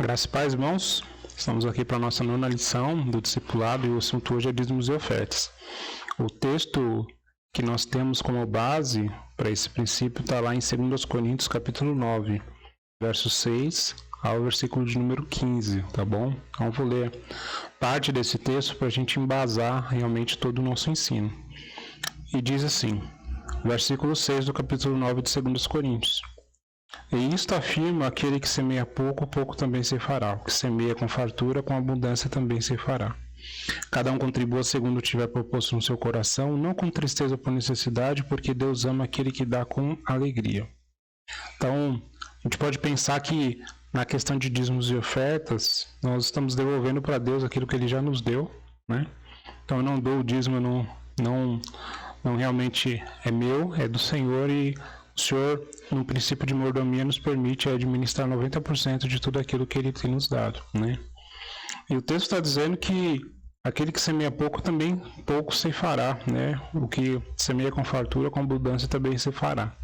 Graças e paz, irmãos. Estamos aqui para a nossa 9ª lição do discipulado e o assunto hoje é dízimos e ofertas. O texto que nós temos como base para esse princípio está lá em 2 Coríntios, capítulo 9, verso 6 ao versículo de número 15, tá bom? Então vou ler parte desse texto para a gente embasar realmente todo o nosso ensino. E diz assim, versículo 6 do capítulo 9 de 2 Coríntios. E isto afirma aquele que semeia pouco, pouco também se fará. O que semeia com fartura, com abundância também se fará. Cada um contribua segundo tiver proposto no seu coração, não com tristeza por necessidade, porque Deus ama aquele que dá com alegria. Então, a gente pode pensar que na questão de dízimos e ofertas, nós estamos devolvendo para Deus aquilo que Ele já nos deu, né? Então, eu não dou o dízimo, não realmente é meu, é do Senhor, e o Senhor, no princípio de mordomia, nos permite administrar 90% de tudo aquilo que Ele tem nos dado, né? E o texto está dizendo que aquele que semeia pouco, também pouco se fará, né? O que semeia com fartura, com abundância, também se fará.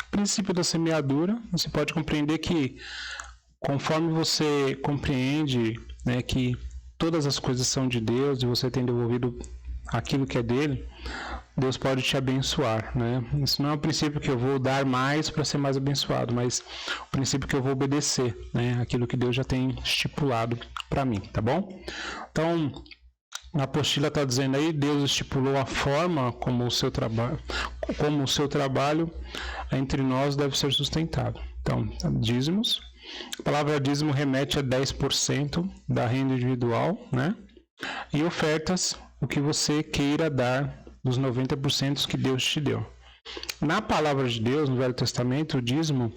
O princípio da semeadura, você pode compreender que, conforme você compreende, né, que todas as coisas são de Deus e você tem devolvido aquilo que é dele, Deus pode te abençoar, né? Isso não é um princípio que eu vou dar mais para ser mais abençoado, mas o princípio que eu vou obedecer, né? Aquilo que Deus já tem estipulado para mim, tá bom? Então, na apostila está dizendo aí, Deus estipulou a forma como o seu trabalho entre nós deve ser sustentado. Então, dízimos. A palavra dízimo remete a 10% da renda individual, né? E ofertas, o que você queira dar dos 90% que Deus te deu. Na palavra de Deus, no Velho Testamento, o dízimo,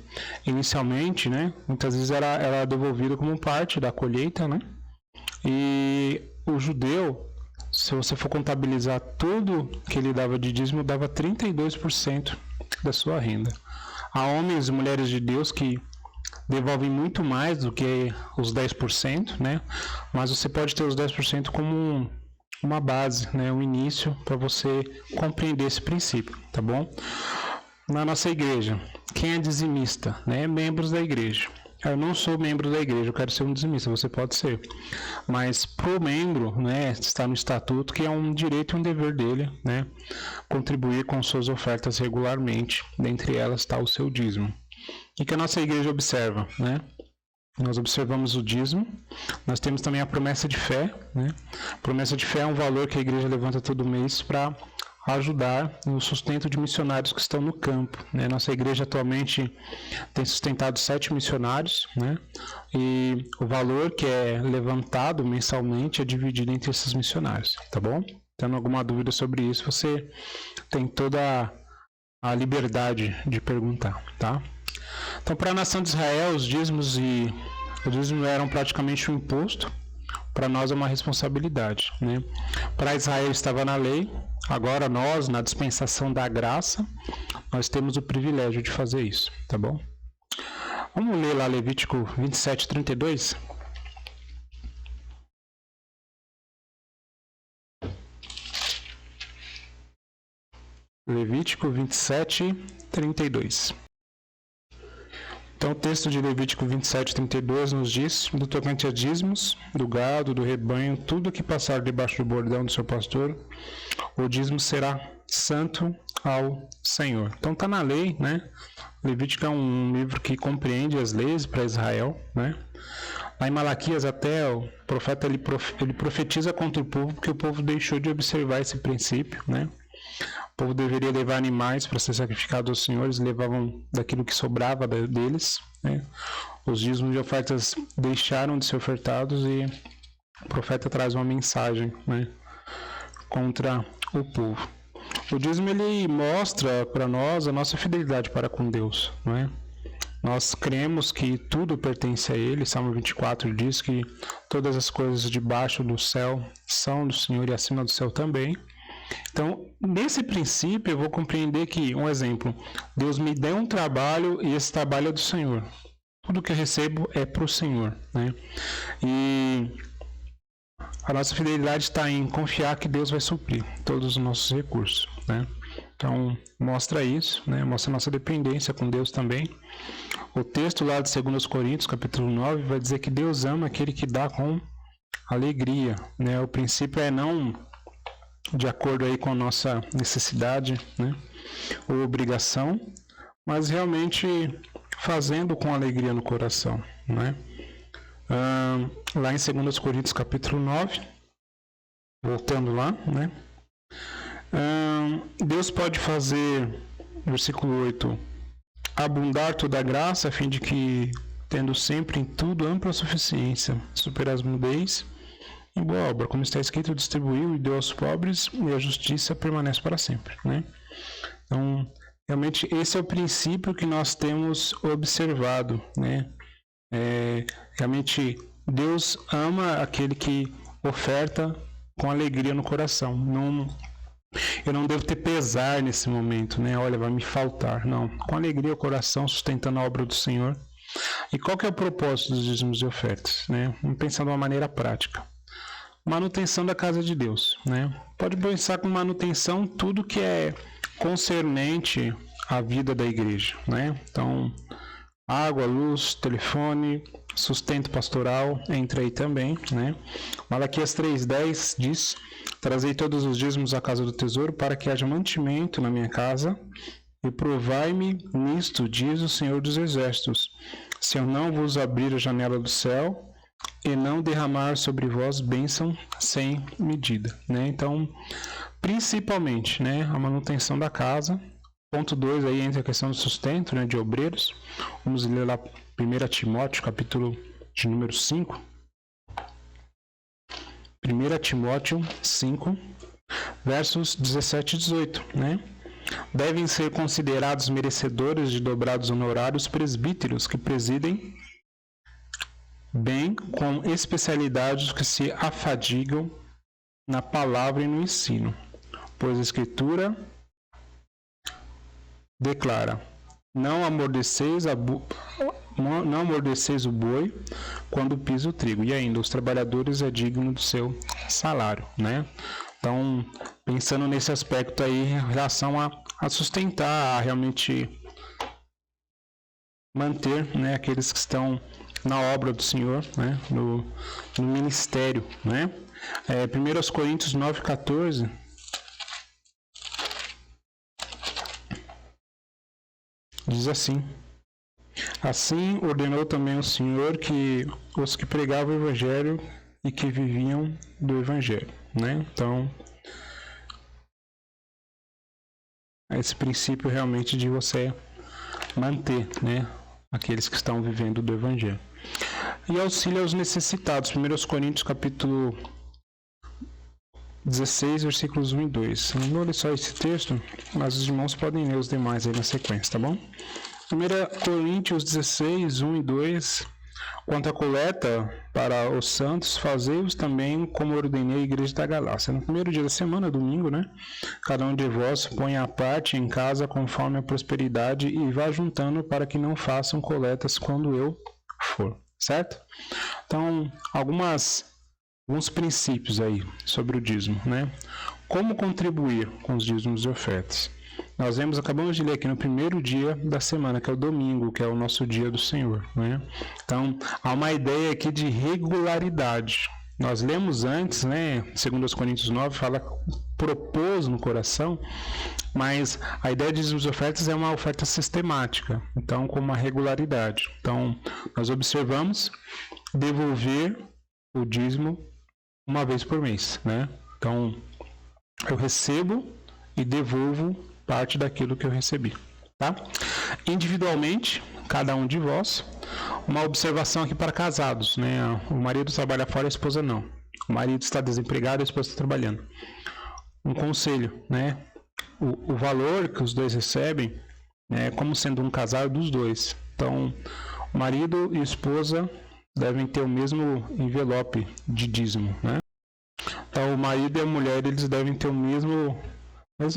inicialmente, né, muitas vezes era devolvido como parte da colheita, né? E o judeu, se você for contabilizar tudo que ele dava de dízimo, dava 32% da sua renda. Há homens e mulheres de Deus que devolvem muito mais do que os 10%, né? Mas você pode ter os 10% como uma base, né, um início para você compreender esse princípio, tá bom? Na nossa igreja, quem é dizimista, né? Membros da igreja. Eu não sou membro da igreja, eu quero ser um dizimista, você pode ser. Mas pro membro, né, está no estatuto que é um direito e um dever dele, né, contribuir com suas ofertas regularmente. Dentre elas está o seu dízimo. O que a nossa igreja observa, né? Nós observamos o dízimo, nós temos também a promessa de fé, né? A promessa de fé é um valor que a igreja levanta todo mês para ajudar no sustento de missionários que estão no campo, né? Nossa igreja atualmente tem sustentado 7 missionários, né? E o valor que é levantado mensalmente é dividido entre esses missionários, tá bom? Tendo alguma dúvida sobre isso, você tem toda a liberdade de perguntar, tá? Então, para a nação de Israel, os dízimos eram praticamente um imposto. Para nós é uma responsabilidade, né? Para Israel estava na lei. Agora nós, na dispensação da graça, nós temos o privilégio de fazer isso, tá bom? Vamos ler lá Levítico 27, 32. Levítico 27, 32. Então, o texto de Levítico 27, 32 nos diz: do tocante a dízimos, do gado, do rebanho, tudo que passar debaixo do bordão do seu pastor, o dízimo será santo ao Senhor. Então, está na lei, né? Levítico é um livro que compreende as leis para Israel, né? Lá em Malaquias, até o profeta ele profetiza contra o povo, porque o povo deixou de observar esse princípio, né? O povo deveria levar animais para ser sacrificado aos senhores, levavam daquilo que sobrava deles, né? Os dízimos e ofertas deixaram de ser ofertados e o profeta traz uma mensagem, né, contra o povo. O dízimo ele mostra para nós a nossa fidelidade para com Deus, né? Nós cremos que tudo pertence a Ele. Salmo 24 diz que todas as coisas debaixo do céu são do Senhor e acima do céu também. Então, nesse princípio, eu vou compreender que, um exemplo, Deus me deu um trabalho e esse trabalho é do Senhor. Tudo que eu recebo é para o Senhor, né? E a nossa fidelidade está em confiar que Deus vai suprir todos os nossos recursos, né? Então, mostra isso, né? Mostra a nossa dependência com Deus também. O texto lá de 2 Coríntios, capítulo 9, vai dizer que Deus ama aquele que dá com alegria, né? O princípio é não de acordo aí com a nossa necessidade, né? Ou obrigação, mas realmente fazendo com alegria no coração, né? Lá em 2 Coríntios, capítulo 9, voltando lá, né? Deus pode fazer, versículo 8, abundar toda a graça, a fim de que, tendo sempre em tudo ampla suficiência, superar as mudez em boa obra, como está escrito, distribuiu e deu aos pobres, e a justiça permanece para sempre, né? Então, realmente, esse é o princípio que nós temos observado, né? Realmente, Deus ama aquele que oferta com alegria no coração. Eu não devo ter pesar nesse momento, né? Olha, vai me faltar. Não, com alegria o coração, sustentando a obra do Senhor. E qual que é o propósito dos dízimos e ofertas, né? Vamos pensar de uma maneira prática. Manutenção da casa de Deus, né? Pode pensar com manutenção tudo que é concernente à vida da igreja, né? Então, água, luz, telefone, sustento pastoral, entra aí também, né? Malaquias 3:10 diz: trazei todos os dízimos à casa do tesouro, para que haja mantimento na minha casa, e provai-me nisto, diz o Senhor dos Exércitos, se eu não vos abrir a janela do céu e não derramar sobre vós bênção sem medida, né? Então, principalmente, né, a manutenção da casa. Ponto 2 aí entra a questão do sustento, né, de obreiros. Vamos ler lá 1 Timóteo, capítulo de número 5. 1 Timóteo 5, versos 17 e 18, né? Devem ser considerados merecedores de dobrados honorários presbíteros que presidem bem com especialidade os que se afadigam na palavra e no ensino, pois a Escritura declara: não amordeceis o boi quando pisa o trigo, e ainda os trabalhadores é digno do seu salário, né? Então, pensando nesse aspecto aí, em relação a sustentar, a realmente manter, né, aqueles que estão na obra do Senhor, né, no ministério, né? 1 Coríntios 9:14 diz assim: assim ordenou também o Senhor que os que pregavam o Evangelho e que viviam do Evangelho, né? Então, esse princípio realmente de você manter, né, aqueles que estão vivendo do Evangelho. E auxílio aos necessitados. 1 Coríntios capítulo 16, versículos 1 e 2. Não vou ler só esse texto, mas os irmãos podem ler os demais aí na sequência, tá bom? 1 Coríntios 16, 1 e 2. Quanto à coleta para os santos, fazei-os também como ordenei a igreja da Galácia. No primeiro dia da semana, domingo, né? Cada um de vós ponha a parte em casa conforme a prosperidade e vá juntando para que não façam coletas quando eu for, certo? Então, alguns princípios aí sobre o dízimo, né? Como contribuir com os dízimos e ofertas? Nós acabamos de ler aqui no primeiro dia da semana, que é o domingo, que é o nosso dia do Senhor, né? Então, há uma ideia aqui de regularidade. Nós lemos antes, né, 2 Coríntios 9, fala propôs no coração, mas a ideia de dízimos e ofertas é uma oferta sistemática, então com uma regularidade. Então, nós observamos devolver o dízimo uma vez por mês, né? Então, eu recebo e devolvo parte daquilo que eu recebi, tá? Individualmente, cada um de vós, uma observação aqui para casados, né? O marido trabalha fora, a esposa não. O marido está desempregado, a esposa está trabalhando. Um conselho, né? O valor que os dois recebem é como sendo um casal dos dois. Então, o marido e a esposa devem ter o mesmo envelope de dízimo, né? Então, o marido e a mulher, eles devem ter o mesmo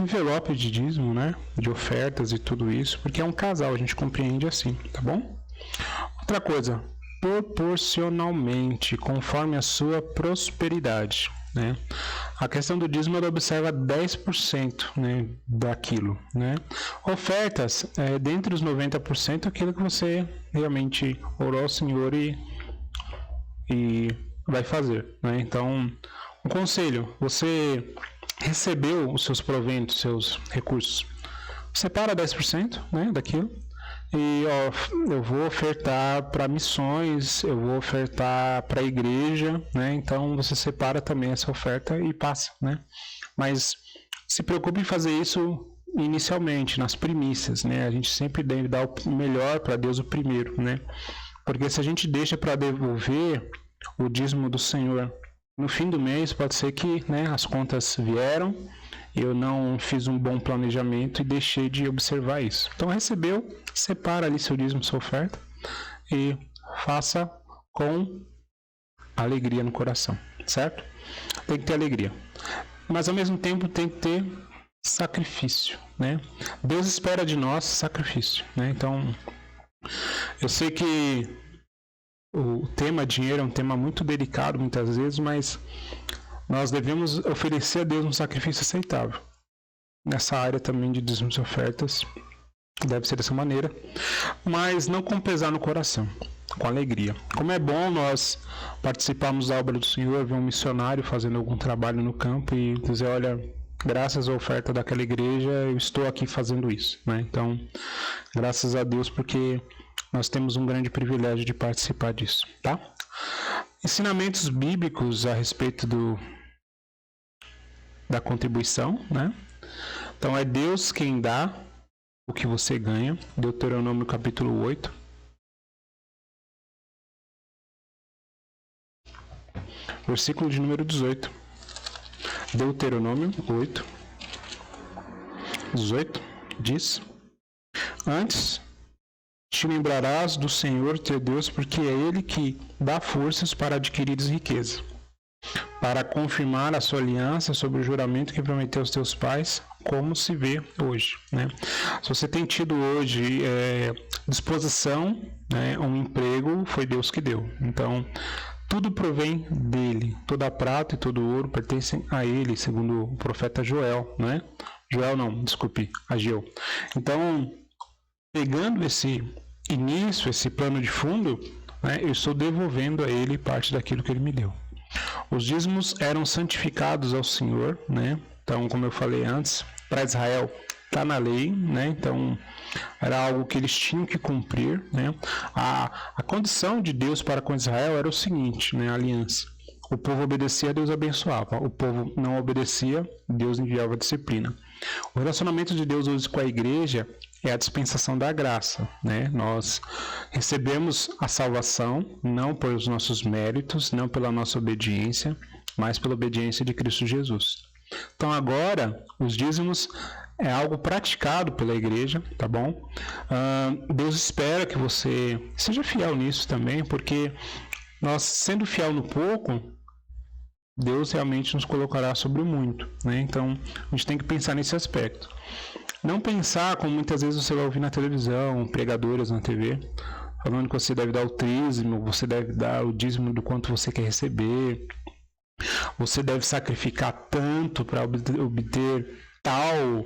envelope de dízimo, né? De ofertas e tudo isso, porque é um casal, a gente compreende assim, tá bom? Outra coisa, proporcionalmente, conforme a sua prosperidade. né? A questão do dízimo, ela observa 10%, né, daquilo, né? Ofertas, dentre os 90%, aquilo que você realmente orou ao Senhor e vai fazer, né? Então, um conselho: você recebeu os seus proventos, seus recursos, separa 10%, né, daquilo, e eu vou ofertar para missões, eu vou ofertar para a igreja, né? Então você separa também essa oferta e passa, né? Mas se preocupe em fazer isso inicialmente, nas primícias, né? A gente sempre deve dar o melhor para Deus o primeiro, né? Porque se a gente deixa para devolver o dízimo do Senhor no fim do mês, pode ser que, né, as contas vieram, eu não fiz um bom planejamento e deixei de observar isso. Então, recebeu, separa ali seu dízimo, sua oferta, e faça com alegria no coração, certo? Tem que ter alegria. Mas, ao mesmo tempo, tem que ter sacrifício, né? Deus espera de nós sacrifício, né? Então, eu sei que o tema dinheiro é um tema muito delicado muitas vezes, mas nós devemos oferecer a Deus um sacrifício aceitável. Nessa área também de dízimos e ofertas, deve ser dessa maneira, mas não com pesar no coração, com alegria. Como é bom nós participarmos da obra do Senhor, ver um missionário fazendo algum trabalho no campo e dizer: olha, graças à oferta daquela igreja, eu estou aqui fazendo isso, né? Então, graças a Deus, porque nós temos um grande privilégio de participar disso, tá? Ensinamentos bíblicos a respeito da contribuição, né? Então, é Deus quem dá o que você ganha. Deuteronômio capítulo 8. Versículo de número 18. Deuteronômio 8, 18 diz: antes te lembrarás do Senhor teu Deus, porque é Ele que dá forças para adquirires riqueza, para confirmar a sua aliança sobre o juramento que prometeu aos teus pais, como se vê hoje, né? Se você tem tido hoje disposição, né, um emprego, foi Deus que deu. Então, tudo provém dele. Toda prata e todo ouro pertencem a ele, segundo o profeta Joel, né? Ageu. Então, pegando esse início, esse plano de fundo, né, eu estou devolvendo a ele parte daquilo que ele me deu. Os dízimos eram santificados ao Senhor, né? Então, como eu falei antes, para Israel está na lei, né? Então, era algo que eles tinham que cumprir, né? A condição de Deus para com Israel era o seguinte, né? A aliança. O povo obedecia, Deus abençoava. O povo não obedecia, Deus enviava disciplina. O relacionamento de Deus hoje com a igreja é a dispensação da graça, né? Nós recebemos a salvação não pelos nossos méritos, não pela nossa obediência, mas pela obediência de Cristo Jesus. Então agora, os dízimos é algo praticado pela igreja, tá bom? Deus espera que você seja fiel nisso também, porque nós, sendo fiel no pouco, Deus realmente nos colocará sobre o muito, né? Então, a gente tem que pensar nesse aspecto. Não pensar como muitas vezes você vai ouvir na televisão, pregadores na TV, falando que você deve dar o dízimo, você deve dar o dízimo do quanto você quer receber, você deve sacrificar tanto para obter tal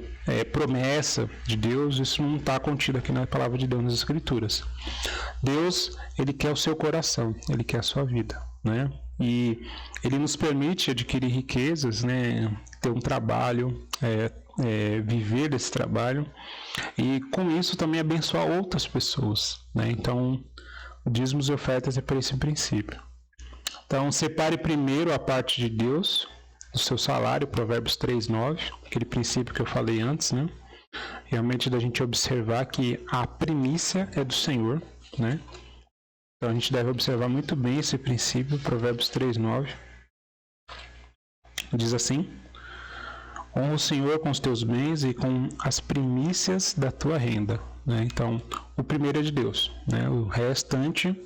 promessa de Deus. Isso não está contido aqui na palavra de Deus, nas Escrituras. Deus, Ele quer o seu coração, Ele quer a sua vida, né? E Ele nos permite adquirir riquezas, né? Ter um trabalho, viver desse trabalho e com isso também abençoar outras pessoas, né? Então, dízimos e ofertas é por esse princípio. Então, separe primeiro a parte de Deus do seu salário, Provérbios 3:9, aquele princípio que eu falei antes, né? Realmente da gente observar que a primícia é do Senhor, né? Então a gente deve observar muito bem esse princípio, Provérbios 3:9. Diz assim: honra o Senhor com os teus bens e com as primícias da tua renda, né? Então, o primeiro é de Deus, né? O restante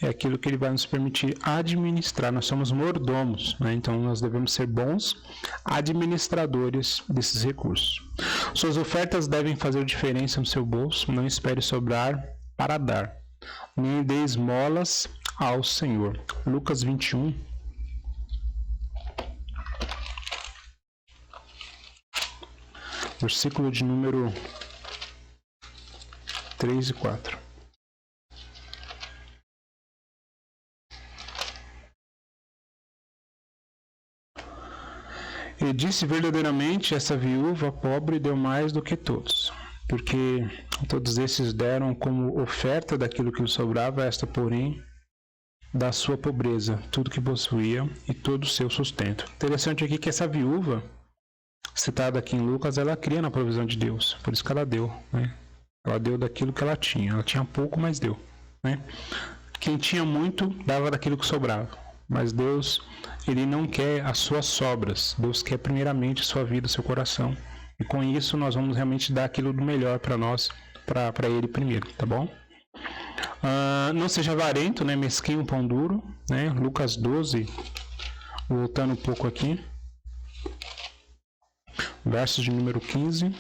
é aquilo que Ele vai nos permitir administrar. Nós somos mordomos, né? Então nós devemos ser bons administradores desses recursos. Suas ofertas devem fazer diferença no seu bolso. Não espere sobrar para dar, nem dê esmolas ao Senhor. Lucas 21. versículo de número 3 e 4. E disse: verdadeiramente, essa viúva pobre deu mais do que todos, porque todos esses deram como oferta daquilo que lhe sobrava, esta, porém, da sua pobreza, tudo que possuía e todo o seu sustento. Interessante aqui que essa viúva, citada aqui em Lucas, ela cria na provisão de Deus, por isso que ela deu, né? Ela deu daquilo que ela tinha pouco, mas deu, né? Quem tinha muito, dava daquilo que sobrava, mas Deus, Ele não quer as suas sobras, Deus quer primeiramente a sua vida, seu coração, e com isso nós vamos realmente dar aquilo do melhor para nós, para Ele primeiro, tá bom? Não seja avarento, né? Mesquinho, pão duro, né? Lucas 12, voltando um pouco aqui, versos de número 15,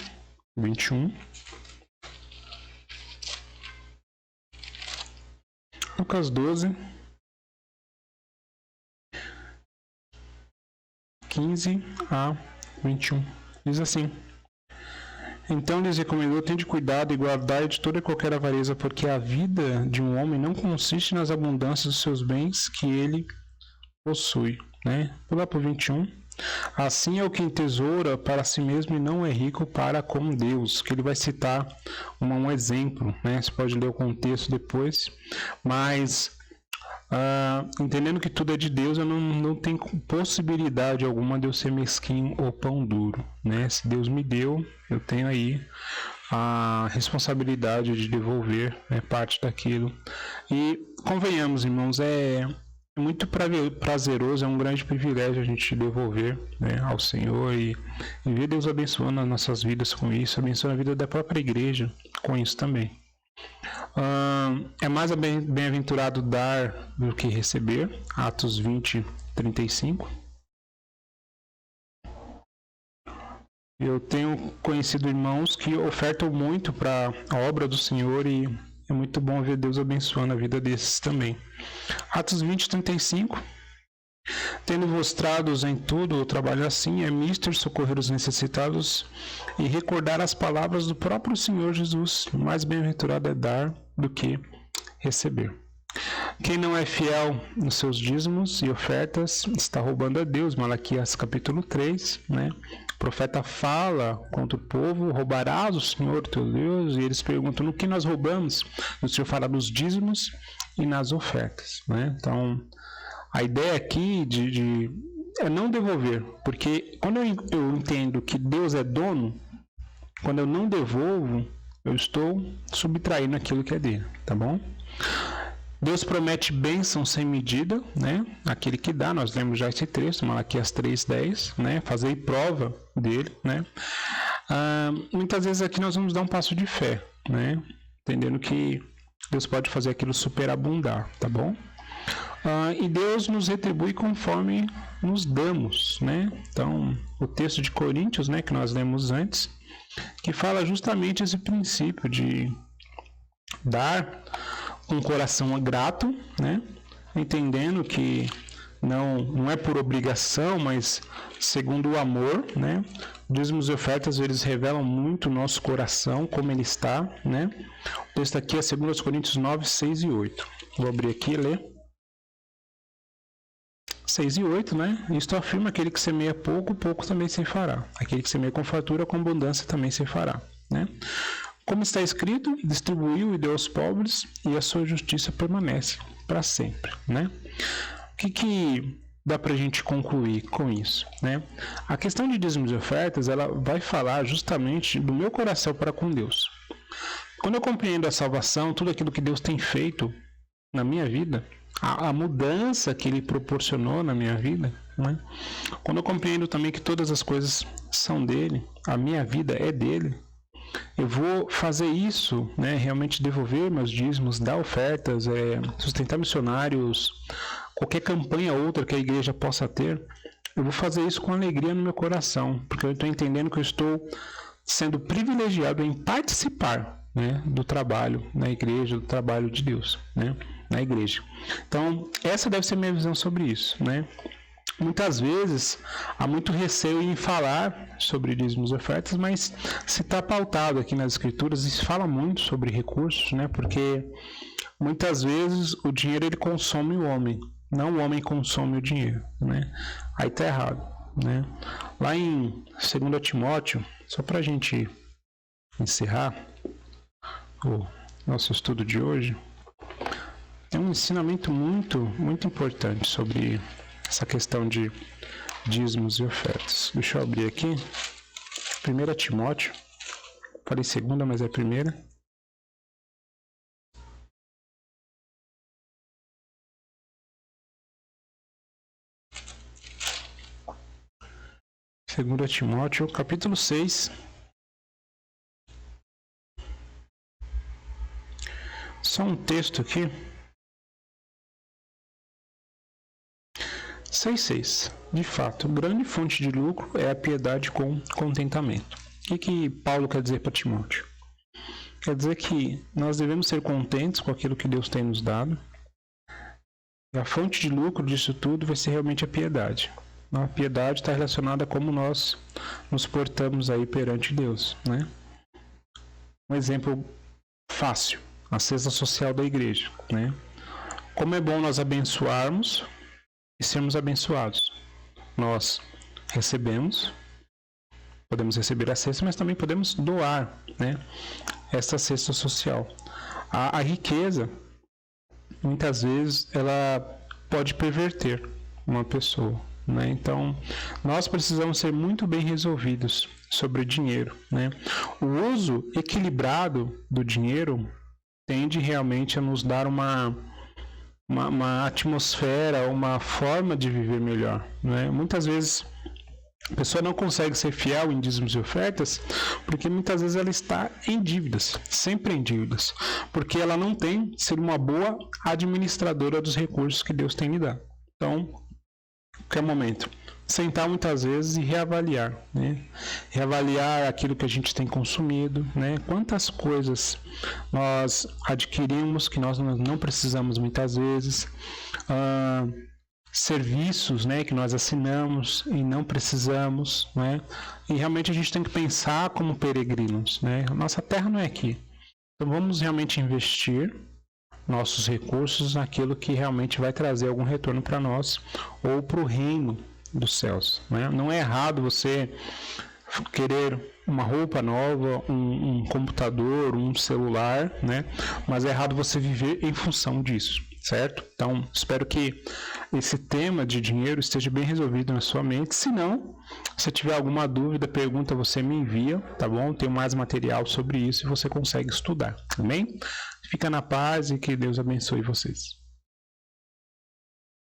21. Lucas 12, 15 a 21. Diz assim: então lhes recomendou: tende cuidado e guardai de toda e qualquer avareza, porque a vida de um homem não consiste nas abundâncias dos seus bens que ele possui, né? Pula para o 21. Assim é o que entesoura para si mesmo e não é rico para com Deus, que ele vai citar um exemplo, né? Você pode ler o contexto depois, mas entendendo que tudo é de Deus, eu não tenho possibilidade alguma de eu ser mesquinho ou pão duro, né? Se Deus me deu, eu tenho aí a responsabilidade de devolver, né, parte daquilo. E convenhamos, irmãos, é muito prazeroso, é um grande privilégio a gente devolver, né, ao Senhor e ver Deus abençoando as nossas vidas com isso, abençoando a vida da própria igreja com isso também. É mais bem-aventurado dar do que receber. Atos 20, 35. Eu tenho conhecido irmãos que ofertam muito para a obra do Senhor e é muito bom ver Deus abençoando a vida desses também. Atos 20, 35. Tendo mostrados em tudo o trabalho assim, é mister socorrer os necessitados e recordar as palavras do próprio Senhor Jesus. Mais bem-aventurado é dar do que receber. Quem não é fiel nos seus dízimos e ofertas está roubando a Deus. Malaquias capítulo 3, né? O profeta fala contra o povo: roubarás o Senhor teu Deus? E eles perguntam: no que nós roubamos? O Senhor fala nos dízimos e nas ofertas, né? Então, a ideia aqui é não devolver, porque quando eu entendo que Deus é dono, quando eu não devolvo, eu estou subtraindo aquilo que é dele, tá bom? Deus promete bênção sem medida, né? Aquele que dá, nós lemos já esse texto, Malaquias 3:10, né? Fazei prova dele, né? Muitas vezes aqui nós vamos dar um passo de fé, né? Entendendo que Deus pode fazer aquilo superabundar, tá bom? E Deus nos retribui conforme nos damos, né? Então, o texto de Coríntios, né, que nós lemos antes, que fala justamente esse princípio de dar com um coração grato, né? Entendendo que não é por obrigação, mas segundo o amor, né? Dízimos e ofertas, eles revelam muito o nosso coração, como ele está, né? O texto aqui é 2 Coríntios 9, 6 e 8. Vou abrir aqui e ler. 6 e 8, né? Isto afirma: aquele que semeia pouco, pouco também se fará. Aquele que semeia com fartura, com abundância também se fará, né? Como está escrito: distribuiu e deu aos pobres, e a sua justiça permanece para sempre, né? O que dá para a gente concluir com isso, né? A questão de dízimos e ofertas, ela vai falar justamente do meu coração para com Deus. Quando eu compreendo a salvação, tudo aquilo que Deus tem feito na minha vida, a mudança que Ele proporcionou na minha vida, né? Quando eu compreendo também que todas as coisas são dele, a minha vida é dele, eu vou fazer isso, né? Realmente devolver meus dízimos, dar ofertas, sustentar missionários, qualquer campanha outra que a igreja possa ter. Eu vou fazer isso com alegria no meu coração, porque eu estou entendendo que eu estou sendo privilegiado em participar, né, do trabalho na igreja, do trabalho de Deus, né, na igreja. Então, essa deve ser a minha visão sobre isso, né? muitas vezes há muito receio em falar sobre dízimos e ofertas, mas se está pautado aqui nas escrituras e se fala muito sobre recursos, né? Porque muitas vezes o dinheiro ele consome o homem, não o homem consome o dinheiro, né? Aí está errado, né? Lá em 2 Timóteo, só para a gente encerrar o nosso estudo de hoje, tem um ensinamento muito importante sobre essa questão de dízimos e ofertas. Deixa eu abrir aqui. 1 Timóteo. Falei segunda, mas é primeira. Segunda Timóteo, capítulo 6. Só um texto aqui. 6,6. De fato, grande fonte de lucro é a piedade com contentamento. O que Paulo quer dizer para Timóteo? Quer dizer que nós devemos ser contentes com aquilo que Deus tem nos dado. E a fonte de lucro disso tudo vai ser realmente a piedade. A piedade está relacionada a como nós nos portamos aí perante Deus, né? Um exemplo fácil, a cesta social da igreja, né? Como é bom nós abençoarmos e sermos abençoados. Nós recebemos, podemos receber a cesta, mas também podemos doar, né, essa cesta social. A riqueza, muitas vezes, ela pode perverter uma pessoa, né? Então, nós precisamos ser muito bem resolvidos sobre dinheiro, né? O uso equilibrado do dinheiro tende realmente a nos dar uma atmosfera, uma forma de viver melhor, né? Muitas vezes a pessoa não consegue ser fiel em dízimos e ofertas porque muitas vezes ela está em dívidas, sempre em dívidas, porque ela não tem sido uma boa administradora dos recursos que Deus tem lhe dado. Então, qualquer momento, sentar muitas vezes e reavaliar, né? Reavaliar aquilo que a gente tem consumido, né? Quantas coisas nós adquirimos que nós não precisamos muitas vezes, serviços, né, que nós assinamos e não precisamos, né? E realmente a gente tem que pensar como peregrinos, né? A nossa terra não é aqui. Então vamos realmente investir nossos recursos naquilo que realmente vai trazer algum retorno para nós ou para o reino dos céus, né? Não é errado você querer uma roupa nova, um computador, um celular, né? Mas é errado você viver em função disso, certo? Então, espero que esse tema de dinheiro esteja bem resolvido na sua mente. Se não, se tiver alguma dúvida, pergunta, você me envia, tá bom? Tenho mais material sobre isso e você consegue estudar, amém? Fica na paz e que Deus abençoe vocês.